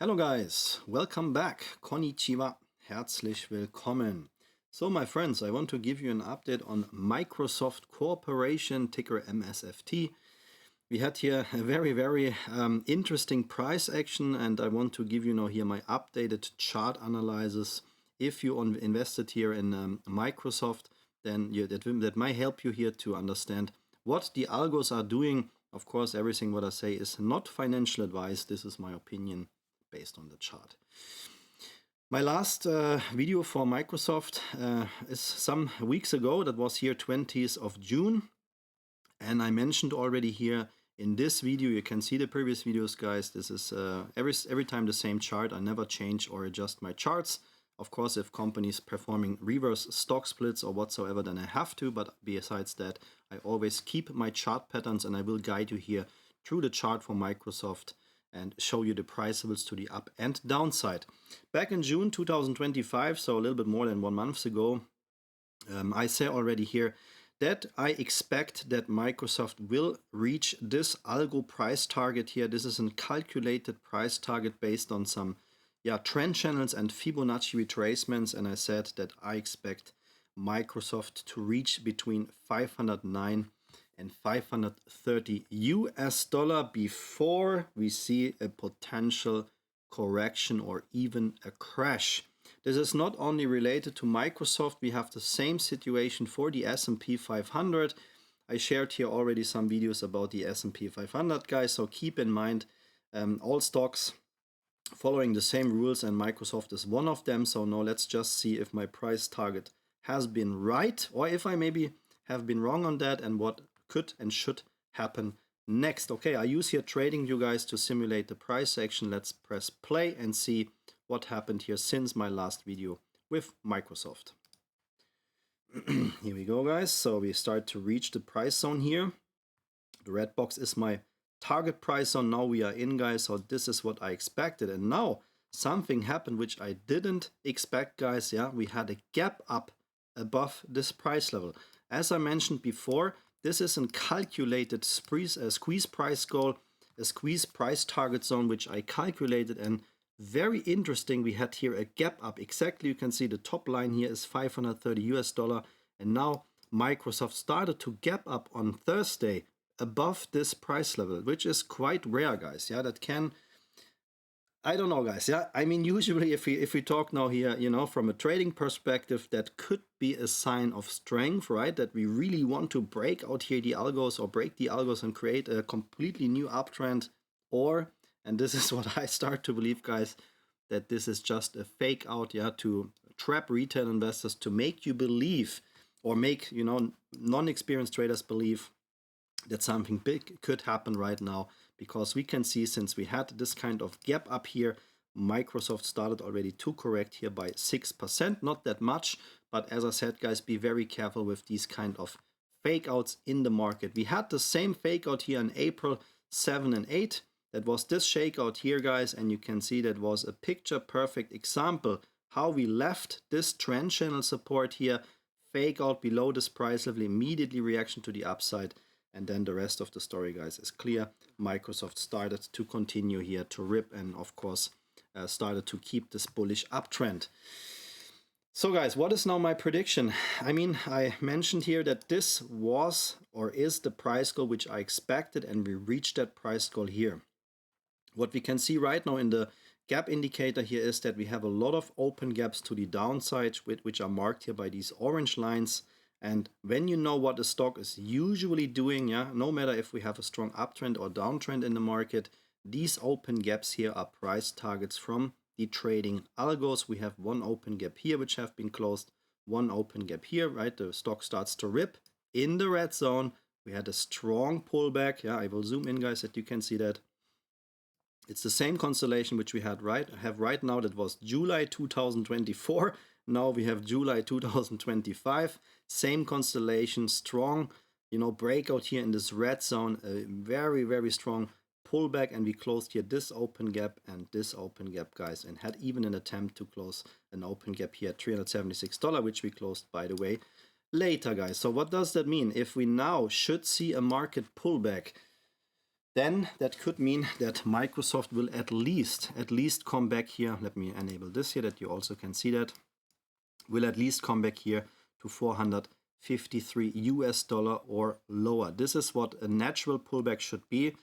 Hello guys, welcome back. Konnichiwa, herzlich willkommen. So my friends, I want to give you an update on Microsoft Corporation, ticker MSFT. We had here a very interesting price action, and I want to give you now here my updated chart analysis. If you invested here in Microsoft, then that might help you here to understand what the algos are doing. Of course, everything what I say is not financial advice. This is my opinion based on the chart. My last video for Microsoft is some weeks ago. That was here 20th of June. And I mentioned already here in this video, you can see the previous videos, guys. This is every time the same chart. I never change or adjust my charts. Of course, if companies performing reverse stock splits or whatsoever, then I have to. But besides that, I always keep my chart patterns, and I will guide you here through the chart for Microsoft and show you the price levels to the up and downside. Back in June 2025, so a little bit more than 1 month ago, I say already here that I expect that Microsoft will reach this algo price target here. This is a calculated price target based on some trend channels and Fibonacci retracements, and I said that I expect Microsoft to reach between 509 and 530 US dollar before we see a potential correction or even a crash. This is not only related to Microsoft, we have the same situation for the S&P 500. I shared here already some videos about the S&P 500, guys, so keep in mind all stocks following the same rules, and Microsoft is one of them. So now let's just see if my price target has been right, or if I maybe have been wrong on that, and what could and should happen next. Okay, I use here trading you guys to simulate the price action. Let's press play and see what happened here since my last video with Microsoft. Here we go, guys. So we start to reach the price zone here. The red box is my target price zone. Now we are in, guys. So this is what I expected. And now something happened which I didn't expect, guys. Yeah, we had a gap up above this price level. As I mentioned before, this is a calculated squeeze price goal, a squeeze price target zone, which I calculated. And very interesting, we had here a gap up. Exactly, you can see the top line here is 530 US dollar. And now Microsoft started to gap up on Thursday above this price level, which is quite rare, guys. Yeah, that can, I don't know, guys. Yeah, I mean, usually if we talk now here, you know, from a trading perspective, that could be a sign of strength, right? That we really want to break out here the algos or break the algos and create a completely new uptrend. Or, and this is what I start to believe, guys, that this is just a fake out, yeah, to trap retail investors, to make you believe, or make, you know, non-experienced traders believe that something big could happen right now, because we can see since we had this kind of gap up here, Microsoft started already to correct here by 6%, not that much, but as I said, guys, be very careful with these kind of fake outs in the market. We had the same fake out here in April 7 and 8. That was this shakeout here, guys, and you can see that was a picture perfect example how we left this trend channel support here, fake out below this price level, immediately reaction to the upside. And then the rest of the story, guys, is clear. Microsoft started to continue here to rip, and of course started to keep this bullish uptrend. So guys, what is now my prediction? I mean, I mentioned here that this was or is the price goal which I expected, and we reached that price goal here. What we can see right now in the gap indicator here is that we have a lot of open gaps to the downside, which are marked here by these orange lines. And when you know what a stock is usually doing, yeah, no matter if we have a strong uptrend or downtrend in the market, these open gaps here are price targets from the trading algos. We have one open gap here which have been closed, one open gap here, right? The stock starts to rip in the red zone. We had a strong pullback. Yeah, I will zoom in, guys, that you can see that. It's the same constellation which we have right now. That was July 2024. Now we have July 2025. Same constellation, strong, you know, breakout here in this red zone. A very strong pullback, and we closed here this open gap and this open gap, guys, and had even an attempt to close an open gap here at $376, which we closed, by the way, later, guys. So what does that mean? If we now should see a market pullback, then that could mean that Microsoft will at least come back here. Let me enable this here that you also can see that. Will at least come back here to 453 US dollar or lower. This is what a natural pullback should be.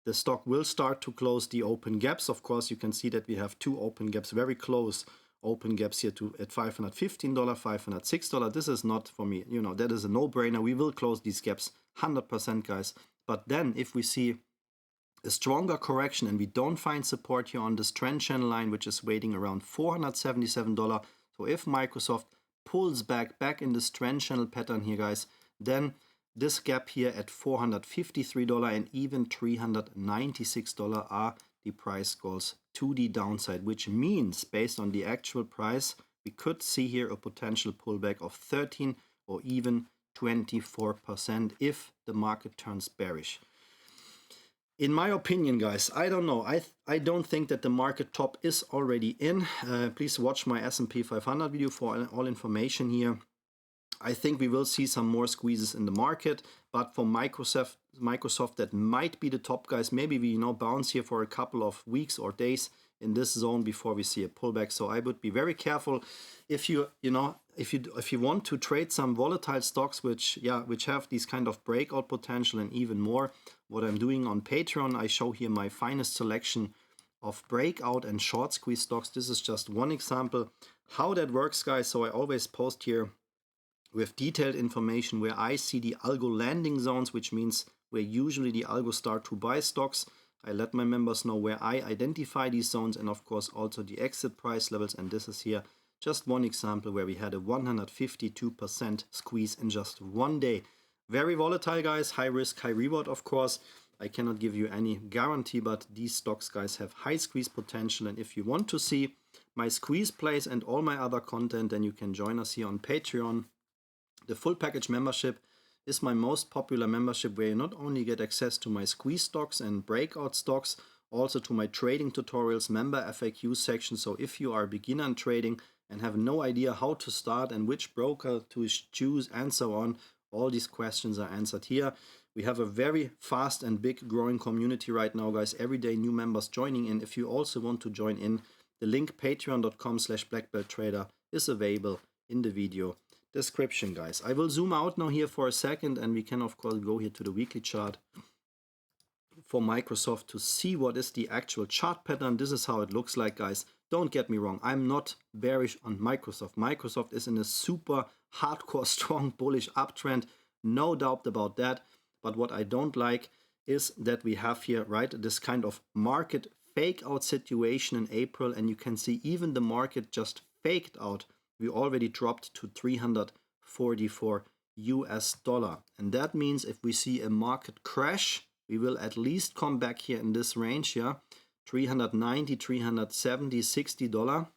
The stock will start to close the open gaps. Of course, you can see that we have two open gaps, very close open gaps here at $515, $506. This is not for me, you know, that is a no-brainer. We will close these gaps 100%, guys. But then if we see a stronger correction and we don't find support here on this trend channel line, which is waiting around $477, so if Microsoft pulls back in this trend channel pattern here, guys, then this gap here at $453 and even $396 are the price goals to the downside, which means based on the actual price, we could see here a potential pullback of 13 or even 24% if the market turns bearish. In my opinion, guys, I don't know. I don't think that the market top is already in. Please watch my S&P 500 video for all information here. I think we will see some more squeezes in the market, but for Microsoft that might be the top, guys. Maybe we bounce here for a couple of weeks or days in this zone before we see a pullback. So I would be very careful if you want to trade some volatile stocks which have these kind of breakout potential and even more. What I'm doing on Patreon, I show here my finest selection of breakout and short squeeze stocks. This is just one example how that works, guys. So I always post here with detailed information where I see the algo landing zones, which means where usually the algos start to buy stocks. I let my members know where I identify these zones and of course also the exit price levels. And this is here just one example where we had a 152% squeeze in just one day. Very volatile, guys, high risk, high reward, of course. I cannot give you any guarantee, but these stocks, guys, have high squeeze potential. And if you want to see my squeeze plays and all my other content, then you can join us here on Patreon. The full package membership is my most popular membership where you not only get access to my squeeze stocks and breakout stocks, also to my trading tutorials, member FAQ section. So if you are a beginner in trading and have no idea how to start and which broker to choose and so on, all these questions are answered here. We have a very fast and big growing community right now, guys. Every day new members joining in. If you also want to join in, the link patreon.com/blackbelttrader is available in the video description, guys. I will zoom out now here for a second and we can of course go here to the weekly chart for Microsoft to see what is the actual chart pattern. This is how it looks like, guys. Don't get me wrong, I'm not bearish on Microsoft. Microsoft is in a super hardcore strong bullish uptrend, no doubt about that. But what I don't like is that we have here, right, this kind of market fake out situation in April, and you can see even the market just faked out. We already dropped to 344 US dollar. And that means if we see a market crash, we will at least come back here in this range, yeah, 390, 370, $60.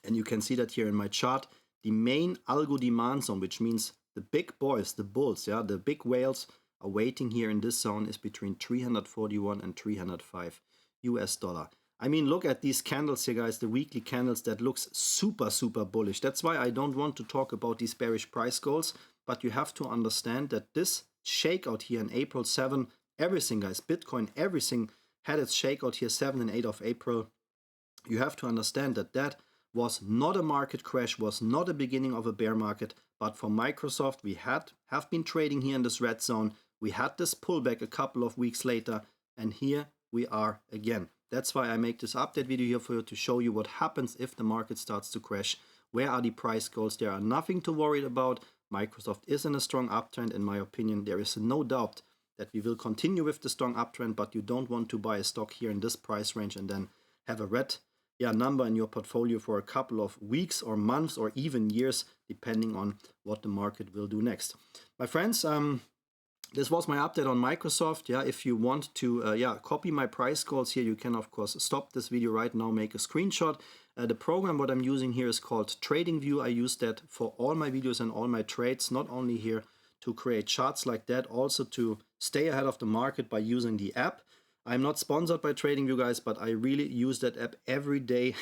And you can see that here in my chart, the main algo demand zone, which means the big boys, the bulls, yeah, the big whales are waiting here in this zone is between 341 and 305 US dollar. I mean, look at these candles here, guys, the weekly candles, that looks super, super bullish. That's why I don't want to talk about these bearish price goals, but you have to understand that this shakeout here in April 7, everything, guys, Bitcoin, everything had its shakeout here 7 and 8 of April. You have to understand that that was not a market crash, was not a beginning of a bear market, but for Microsoft, we have been trading here in this red zone. We had this pullback a couple of weeks later, and here we are again. That's why I make this update video here for you to show you what happens if the market starts to crash. Where are the price goals? There are nothing to worry about. Microsoft is in a strong uptrend. In my opinion, there is no doubt that we will continue with the strong uptrend, but you don't want to buy a stock here in this price range and then have a red number in your portfolio for a couple of weeks or months or even years, depending on what the market will do next. My friends, this was my update on Microsoft. Yeah, if you want to copy my price goals here, you can of course stop this video right now, make a screenshot. The program what I'm using here is called TradingView. I use that for all my videos and all my trades, not only here to create charts like that, also to stay ahead of the market by using the app. I'm not sponsored by TradingView, guys, but I really use that app every day,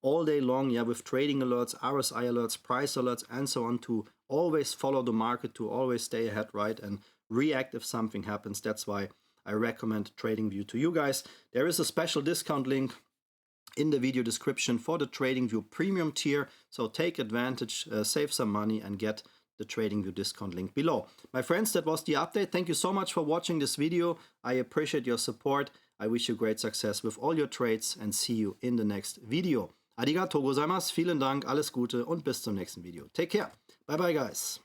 all day long, yeah, with trading alerts, RSI alerts, price alerts, and so on, to always follow the market, to always stay ahead, right, and react if something happens. That's why I recommend TradingView to you guys. There is a special discount link in the video description for the TradingView premium tier. So take advantage, save some money and get the TradingView discount link below. My friends, that was the update. Thank you so much for watching this video. I appreciate your support. I wish you great success with all your trades and see you in the next video. Arigatou gozaimasu, vielen Dank, alles Gute und bis zum nächsten Video. Take care. Bye bye guys.